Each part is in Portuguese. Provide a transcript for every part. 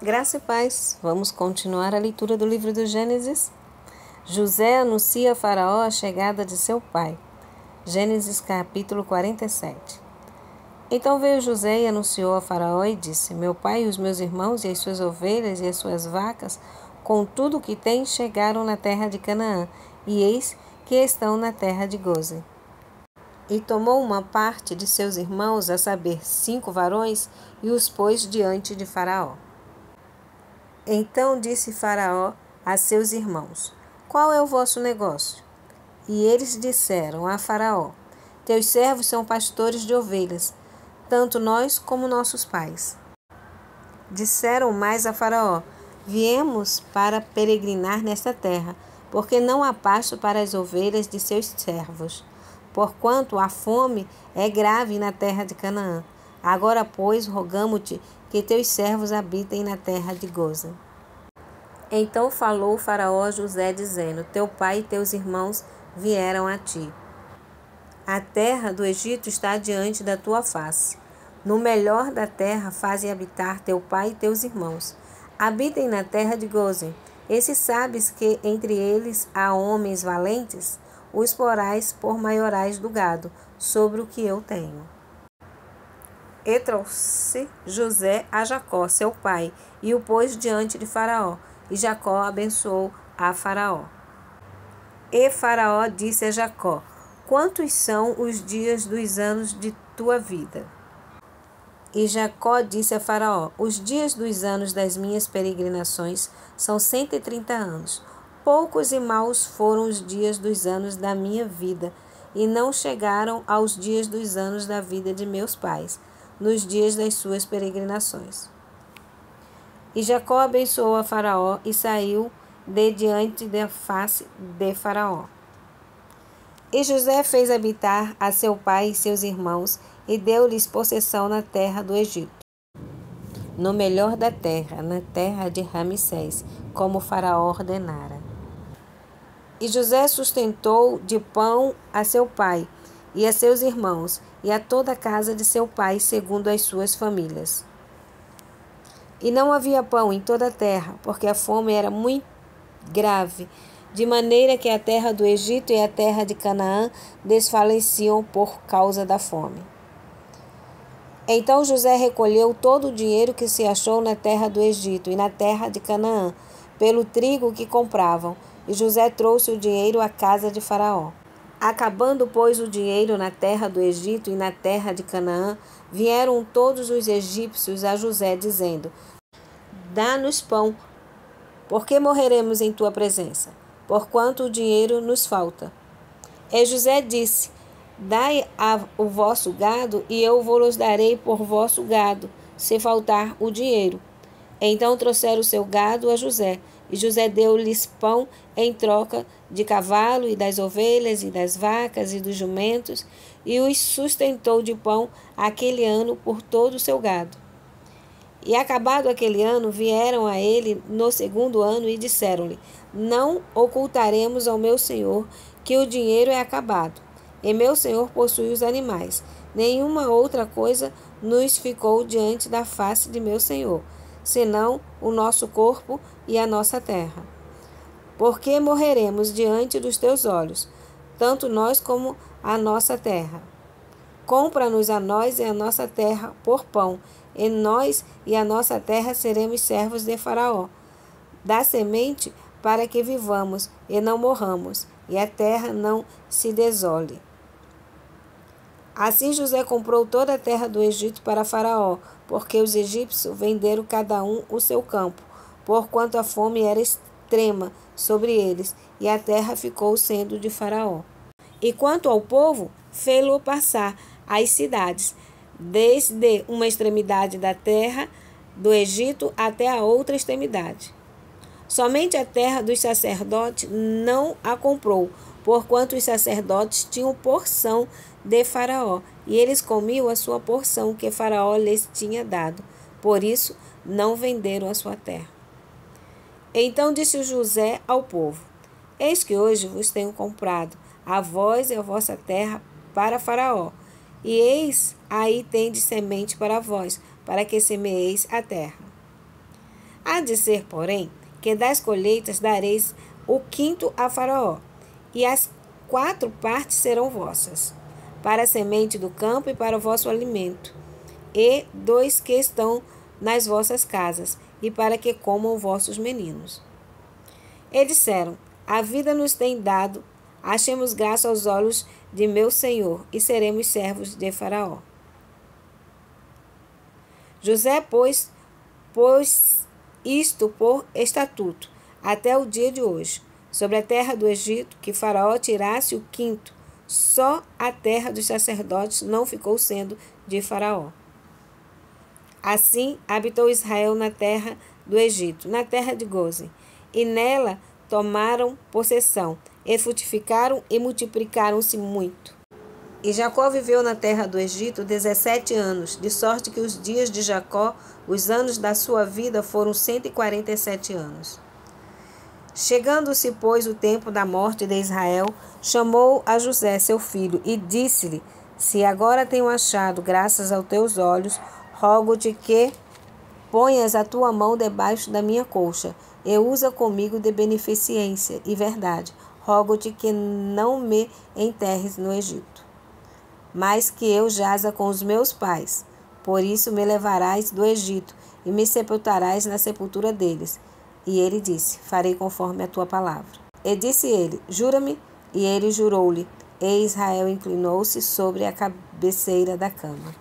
Graça e paz. Vamos continuar a leitura do livro do Gênesis. José anuncia a Faraó a chegada de seu pai. Gênesis capítulo 47. Então veio José e anunciou a Faraó e disse: Meu pai e os meus irmãos e as suas ovelhas e as suas vacas, com tudo o que têm, chegaram na terra de Canaã, e eis que estão na terra de Gósen. E tomou uma parte de seus irmãos, a saber, 5 varões, e os pôs diante de Faraó. Então disse Faraó a seus irmãos: Qual é o vosso negócio? E eles disseram a Faraó: Teus servos são pastores de ovelhas, tanto nós como nossos pais. Disseram mais a Faraó: Viemos para peregrinar nesta terra, porque não há pasto para as ovelhas de seus servos, porquanto a fome é grave na terra de Canaã. Agora, pois, rogamo-te que teus servos habitem na terra de Gósen. Então falou Faraó a José, dizendo: Teu pai e teus irmãos vieram a ti. A terra do Egito está diante da tua face. No melhor da terra faze habitar teu pai e teus irmãos. Habitem na terra de Gósen. E se sabes que entre eles há homens valentes, os porás por maiorais do gado, sobre o que eu tenho. E trouxe José a Jacó, seu pai, e o pôs diante de Faraó. E Jacó abençoou a Faraó. E Faraó disse a Jacó: Quantos são os dias dos anos de tua vida? E Jacó disse a Faraó: Os dias dos anos das minhas peregrinações são 130 anos. Poucos e maus foram os dias dos anos da minha vida, e não chegaram aos dias dos anos da vida de meus pais, nos dias das suas peregrinações. E Jacó abençoou a Faraó e saiu de diante da face de Faraó. E José fez habitar a seu pai e seus irmãos, e deu-lhes possessão na terra do Egito, no melhor da terra, na terra de Ramsés, como Faraó ordenara. E José sustentou de pão a seu pai e a seus irmãos, e a toda a casa de seu pai, segundo as suas famílias. E não havia pão em toda a terra, porque a fome era muito grave, de maneira que a terra do Egito e a terra de Canaã desfaleciam por causa da fome. Então José recolheu todo o dinheiro que se achou na terra do Egito e na terra de Canaã, pelo trigo que compravam, e José trouxe o dinheiro à casa de Faraó. Acabando, pois, o dinheiro na terra do Egito e na terra de Canaã, vieram todos os egípcios a José, dizendo: Dá-nos pão, porque morreremos em tua presença, porquanto o dinheiro nos falta. E José disse: Dai o vosso gado, e eu vos darei por vosso gado, se faltar o dinheiro. Então trouxeram o seu gado a José, e José deu-lhes pão em troca de cavalo, e das ovelhas, e das vacas, e dos jumentos, e os sustentou de pão aquele ano por todo o seu gado. E acabado aquele ano, vieram a ele no segundo ano e disseram-lhe: Não ocultaremos ao meu senhor que o dinheiro é acabado, e meu senhor possui os animais. Nenhuma outra coisa nos ficou diante da face de meu senhor, senão o nosso corpo e a nossa terra. Porque morreremos diante dos teus olhos, tanto nós como a nossa terra. Compra-nos a nós e a nossa terra por pão, e nós e a nossa terra seremos servos de Faraó. Dá semente para que vivamos e não morramos, e a terra não se desole. Assim José comprou toda a terra do Egito para Faraó, porque os egípcios venderam cada um o seu campo, porquanto a fome era extrema sobre eles, e a terra ficou sendo de Faraó. E quanto ao povo, fê-lo passar as cidades, desde uma extremidade da terra do Egito até a outra extremidade. Somente a terra dos sacerdotes não a comprou, porquanto os sacerdotes tinham porção de Faraó, e eles comiam a sua porção que Faraó lhes tinha dado. Por isso, não venderam a sua terra. Então disse José ao povo: Eis que hoje vos tenho comprado, a vós e a vossa terra, para Faraó. E eis aí tendes semente para vós, para que semeeis a terra. Há de ser, porém, que das colheitas dareis o quinto a Faraó, e as 4 partes serão vossas, para a semente do campo e para o vosso alimento, e 2 que estão nas vossas casas, e para que comam vossos meninos. E disseram: a vida nos tem dado, achemos graça aos olhos de meu senhor, e seremos servos de Faraó. José, pôs isto por estatuto, até o dia de hoje, sobre a terra do Egito, que Faraó tirasse o quinto, só a terra dos sacerdotes não ficou sendo de Faraó. Assim habitou Israel na terra do Egito, na terra de Gósen, e nela tomaram possessão, e frutificaram e multiplicaram-se muito. E Jacó viveu na terra do Egito 17 anos, de sorte que os dias de Jacó, os anos da sua vida, foram 147 anos. Chegando-se, pois, o tempo da morte de Israel, chamou a José, seu filho, e disse-lhe: se agora tenho achado graças aos teus olhos, rogo-te que ponhas a tua mão debaixo da minha colcha, e usa comigo de beneficência e verdade. Rogo-te que não me enterres no Egito, mas que eu jaza com os meus pais. Por isso me levarás do Egito, e me sepultarás na sepultura deles. E ele disse: farei conforme a tua palavra. E disse ele: jura-me. E ele jurou-lhe. E Israel inclinou-se sobre a cabeceira da cama.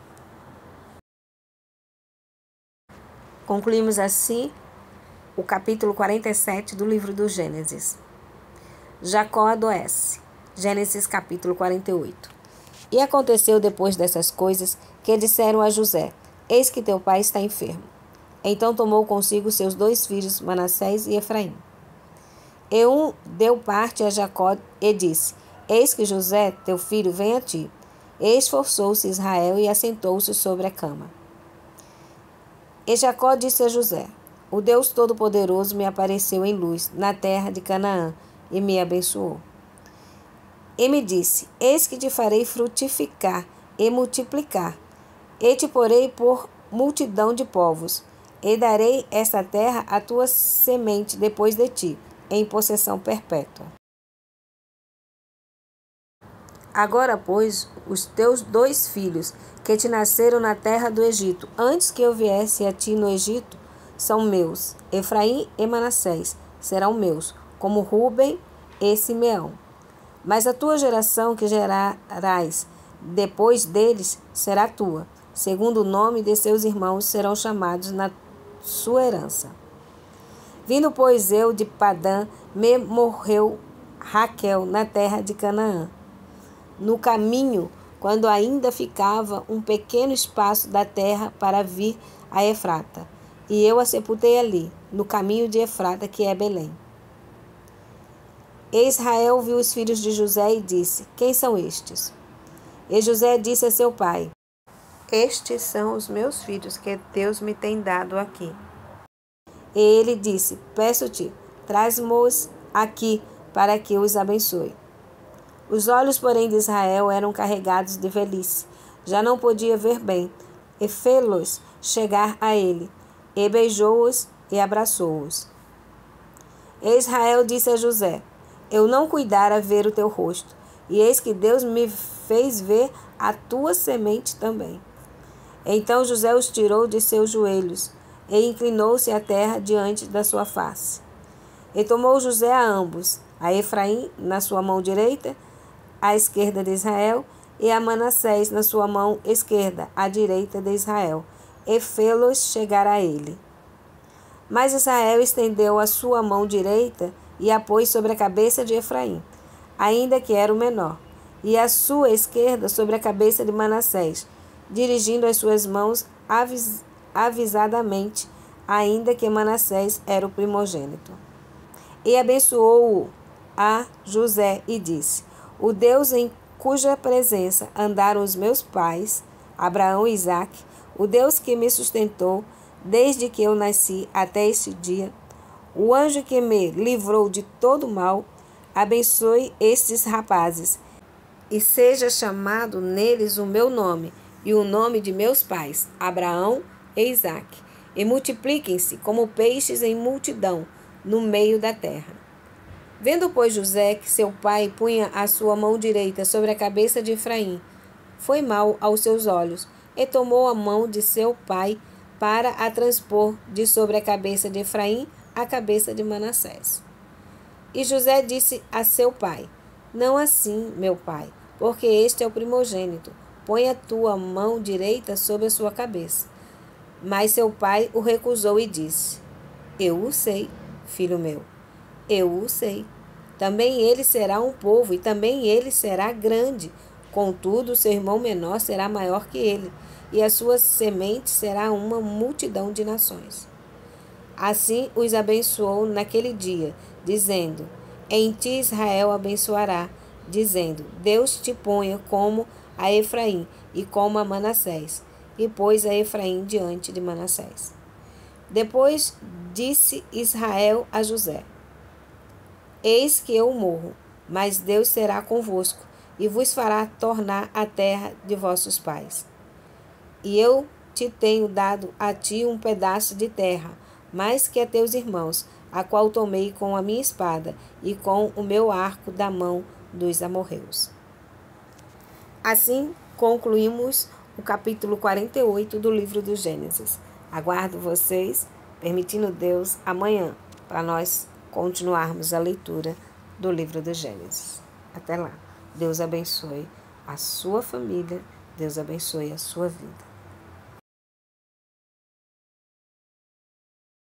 Concluímos assim o capítulo 47 do livro do Gênesis. Jacó adoece. Gênesis capítulo 48. E aconteceu depois dessas coisas que disseram a José: eis que teu pai está enfermo. Então tomou consigo seus 2 filhos, Manassés e Efraim. E um deu parte a Jacó e disse: eis que José, teu filho, vem a ti. E esforçou-se Israel e assentou-se sobre a cama. E Jacó disse a José: o Deus Todo-Poderoso me apareceu em luz na terra de Canaã e me abençoou. E me disse: eis que te farei frutificar e multiplicar, e te porei por multidão de povos, e darei esta terra à tua semente depois de ti, em possessão perpétua. Agora, pois, os teus 2 filhos, que te nasceram na terra do Egito, antes que eu viesse a ti no Egito, são meus. Efraim e Manassés serão meus, como Rúben e Simeão. Mas a tua geração que gerarás depois deles será tua. Segundo o nome de seus irmãos serão chamados na sua herança. Vindo, pois, eu de Padã, me morreu Raquel na terra de Canaã. No caminho, quando ainda ficava um pequeno espaço da terra para vir a Efrata, e eu a sepultei ali, no caminho de Efrata, que é Belém. E Israel viu os filhos de José e disse: quem são estes? E José disse a seu pai: estes são os meus filhos que Deus me tem dado aqui. E ele disse: peço-te, traz-mos aqui para que os abençoe. Os olhos, porém, de Israel eram carregados de velhice, já não podia ver bem, e fê-los chegar a ele, e beijou-os e abraçou-os. E Israel disse a José: eu não cuidara ver o teu rosto, e eis que Deus me fez ver a tua semente também. Então José os tirou de seus joelhos, e inclinou-se à terra diante da sua face. E tomou José a ambos, a Efraim na sua mão direita, à esquerda de Israel, e a Manassés na sua mão esquerda, à direita de Israel, e fê-los chegar a ele. Mas Israel estendeu a sua mão direita e a pôs sobre a cabeça de Efraim, ainda que era o menor, e a sua esquerda sobre a cabeça de Manassés, dirigindo as suas mãos avisadamente, ainda que Manassés era o primogênito. E abençoou-o a José e disse: o Deus em cuja presença andaram os meus pais, Abraão e Isaque, o Deus que me sustentou desde que eu nasci até este dia, o anjo que me livrou de todo mal, abençoe estes rapazes, e seja chamado neles o meu nome e o nome de meus pais, Abraão e Isaque, e multipliquem-se como peixes em multidão no meio da terra. Vendo, pois, José que seu pai punha a sua mão direita sobre a cabeça de Efraim, foi mal aos seus olhos, e tomou a mão de seu pai para a transpor de sobre a cabeça de Efraim a cabeça de Manassés. E José disse a seu pai: Não assim, meu pai, porque este é o primogênito. Põe a tua mão direita sobre a sua cabeça. Mas seu pai o recusou e disse: Eu o sei, filho meu, eu o sei. Também ele será um povo, e também ele será grande. Contudo, seu irmão menor será maior que ele, e a sua semente será uma multidão de nações. Assim os abençoou naquele dia, dizendo: Em ti Israel abençoará, dizendo: Deus te ponha como a Efraim e como a Manassés. E pôs a Efraim diante de Manassés. Depois disse Israel a José: Eis que eu morro, mas Deus será convosco, e vos fará tornar a terra de vossos pais. E eu te tenho dado a ti um pedaço de terra, mais que a teus irmãos, a qual tomei com a minha espada e com o meu arco da mão dos amorreus. Assim concluímos o capítulo 48 do livro do Gênesis. Aguardo vocês, permitindo Deus, amanhã, para nós continuarmos a leitura do livro do Gênesis. Até lá. Deus abençoe a sua família, Deus abençoe a sua vida.